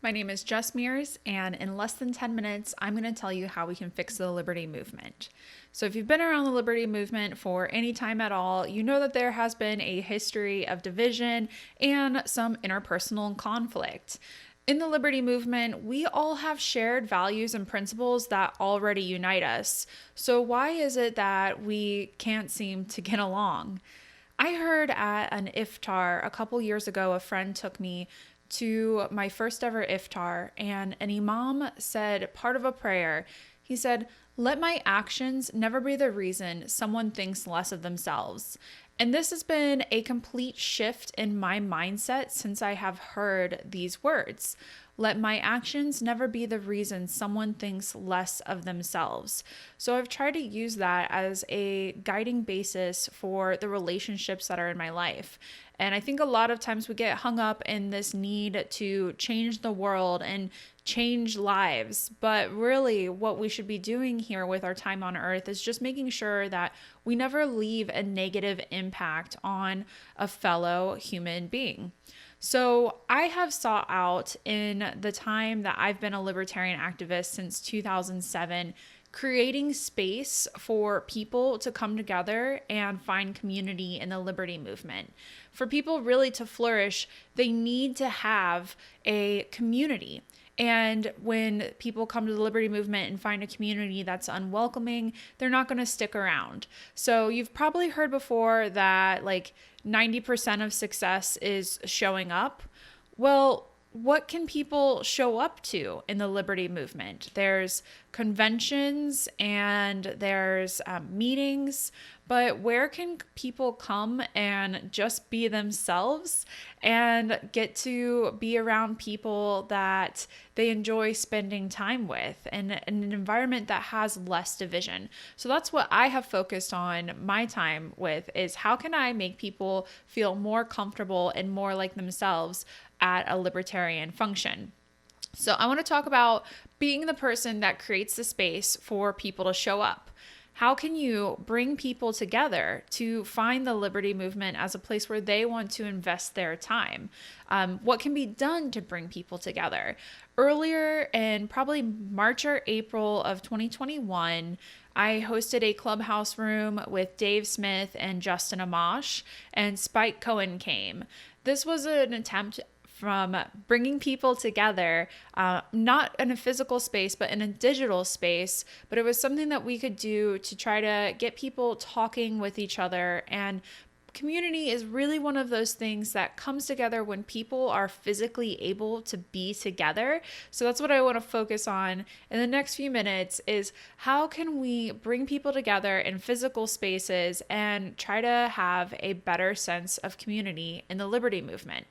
My name is Jess Mears, and in less than 10 minutes, I'm going to tell you how we can fix the liberty movement. So, if you've been around the liberty movement for any time at all, you know that there has been a history of division and some interpersonal conflict. In the liberty movement, we all have shared values and principles that already unite us. So, why is it that we can't seem to get along? I heard at an iftar a couple years ago, a friend took me to my first ever iftar, and an imam said part of a prayer. He said, "Let my actions never be the reason someone thinks less of themselves." And this has been a complete shift in my mindset since I have heard these words. Let my actions never be the reason someone thinks less of themselves. So I've tried to use that as a guiding basis for the relationships that are in my life. And I think a lot of times we get hung up in this need to change the world and change lives. But really, what we should be doing here with our time on earth is just making sure that we never leave a negative impact on a fellow human being. So I have sought out in the time that I've been a libertarian activist since 2007, creating space for people to come together and find community in the liberty movement. For people really to flourish, they need to have a community. And when people come to the liberty movement and find a community that's unwelcoming, they're not going to stick around. So you've probably heard before that like 90% of success is showing up. Well, what can people show up to in the liberty movement? There's conventions and there's meetings, but where can people come and just be themselves and get to be around people that they enjoy spending time with and in an environment that has less division? So that's what I have focused on my time with, is how can I make people feel more comfortable and more like themselves at a libertarian function. So I want to talk about being the person that creates the space for people to show up. How can you bring people together to find the liberty movement as a place where they want to invest their time? What can be done to bring people together? Earlier in probably March or April of 2021, I hosted a clubhouse room with Dave Smith and Justin Amash, and Spike Cohen came. This was an attempt from bringing people together, not in a physical space, but in a digital space. But it was something that we could do to try to get people talking with each other. And community is really one of those things that comes together when people are physically able to be together. So that's what I want to focus on in the next few minutes, is how can we bring people together in physical spaces and try to have a better sense of community in the liberty movement.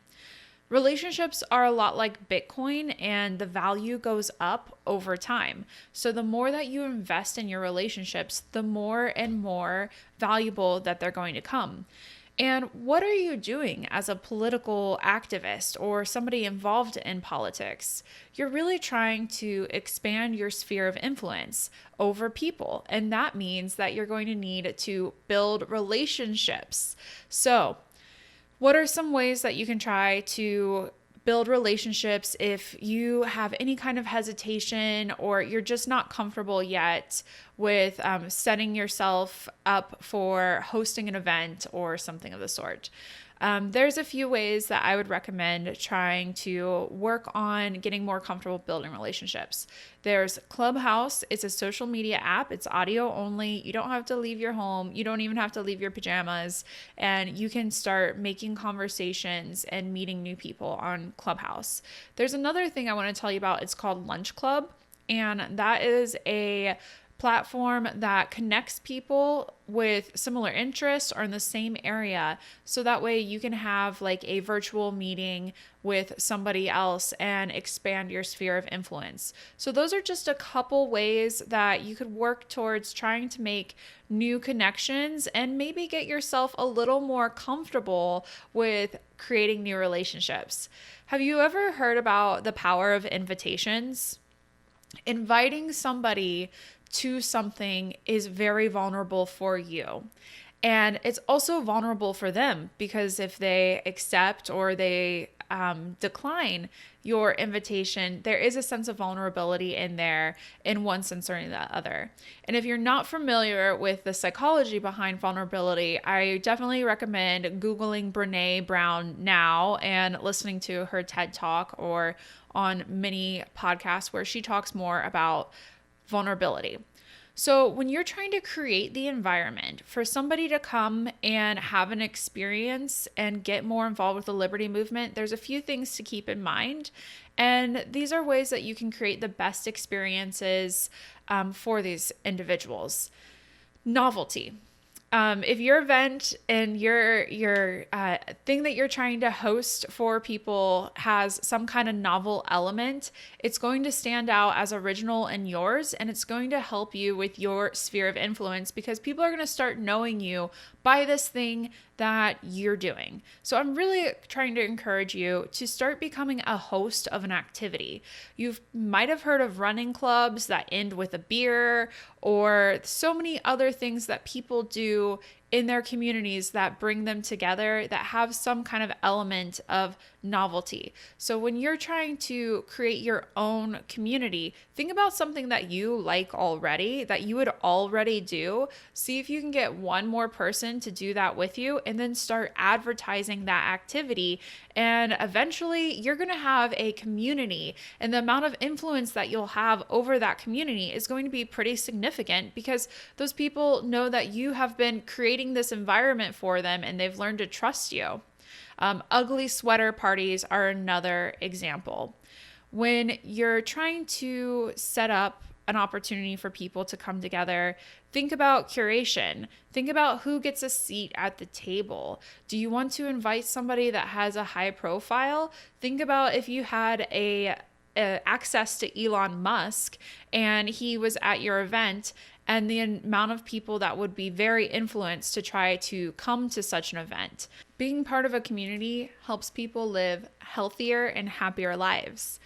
Relationships are a lot like Bitcoin, and the value goes up over time. So the more that you invest in your relationships, the more and more valuable that they're going to come. And what are you doing as a political activist or somebody involved in politics? You're really trying to expand your sphere of influence over people. And that means that you're going to need to build relationships. So what are some ways that you can try to build relationships if you have any kind of hesitation or you're just not comfortable yet with setting yourself up for hosting an event or something of the sort? There's a few ways that I would recommend trying to work on getting more comfortable building relationships. There's Clubhouse. It's a social media app. It's audio only. You don't have to leave your home. You don't even have to leave your pajamas. And you can start making conversations and meeting new people on Clubhouse. There's another thing I want to tell you about. It's called Lunch Club. And that is a platform that connects people with similar interests or in the same area. So that way you can have like a virtual meeting with somebody else and expand your sphere of influence. So those are just a couple ways that you could work towards trying to make new connections and maybe get yourself a little more comfortable with creating new relationships. Have you ever heard about the power of invitations? Inviting somebody to something is very vulnerable for you. And it's also vulnerable for them, because if they accept or they decline your invitation, there is a sense of vulnerability in there in one sense or the other. And if you're not familiar with the psychology behind vulnerability, I definitely recommend Googling Brene Brown now and listening to her TED Talk or on many podcasts where she talks more about vulnerability. So when you're trying to create the environment for somebody to come and have an experience and get more involved with the liberty movement, there's a few things to keep in mind. And these are ways that you can create the best experiences for these individuals. Novelty. If your event and your thing that you're trying to host for people has some kind of novel element, it's going to stand out as original and yours, and it's going to help you with your sphere of influence because people are going to start knowing you by this thing that you're doing. So I'm really trying to encourage you to start becoming a host of an activity. You might have heard of running clubs that end with a beer, or so many other things that people do in their communities that bring them together that have some kind of element of novelty. So when you're trying to create your own community, think about something that you like already, that you would already do. See if you can get one more person to do that with you, and then start advertising that activity. And eventually you're going to have a community, and the amount of influence that you'll have over that community is going to be pretty significant because those people know that you have been creating this environment for them and they've learned to trust you. Ugly sweater parties are another example. When you're trying to set up an opportunity for people to come together, think about curation. Think about who gets a seat at the table. Do you want to invite somebody that has a high profile? Think about if you had access to Elon Musk and he was at your event, and the amount of people that would be very influenced to try to come to such an event. Being part of a community helps people live healthier and happier lives.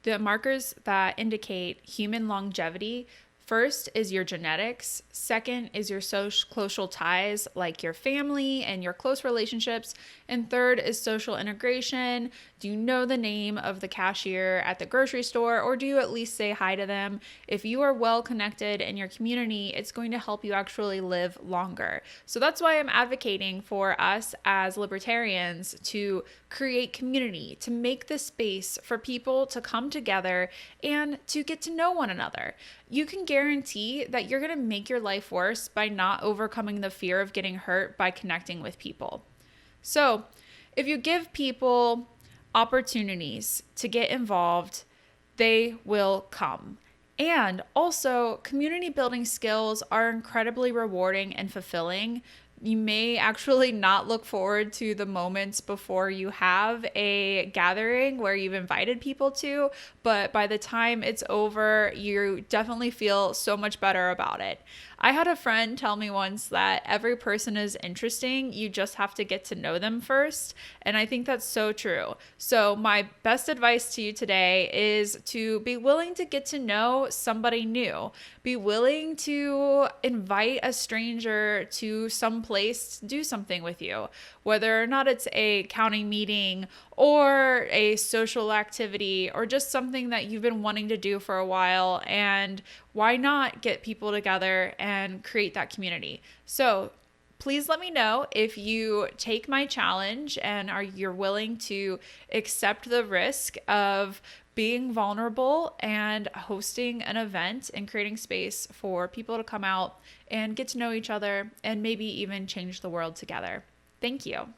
The markers that indicate human longevity: first is your genetics. Second is your social ties, like your family and your close relationships. And third is social integration. Do you know the name of the cashier at the grocery store, or do you at least say hi to them? If you are well connected in your community, it's going to help you actually live longer. So that's why I'm advocating for us as libertarians to create community, to make the space for people to come together and to get to know one another. You can guarantee that you're going to make your life worse by not overcoming the fear of getting hurt by connecting with people. So if you give people opportunities to get involved, they will come. And also, community building skills are incredibly rewarding and fulfilling. You may actually not look forward to the moments before you have a gathering where you've invited people to, but by the time it's over, you definitely feel so much better about it. I had a friend tell me once that every person is interesting. You just have to get to know them first. And I think that's so true. So my best advice to you today is to be willing to get to know somebody new. Be willing to invite a stranger to some place to do something with you, whether or not it's a county meeting or a social activity or just something that you've been wanting to do for a while. And why not get people together and create that community? So please let me know if you take my challenge and you're willing to accept the risk of being vulnerable and hosting an event and creating space for people to come out and get to know each other and maybe even change the world together. Thank you.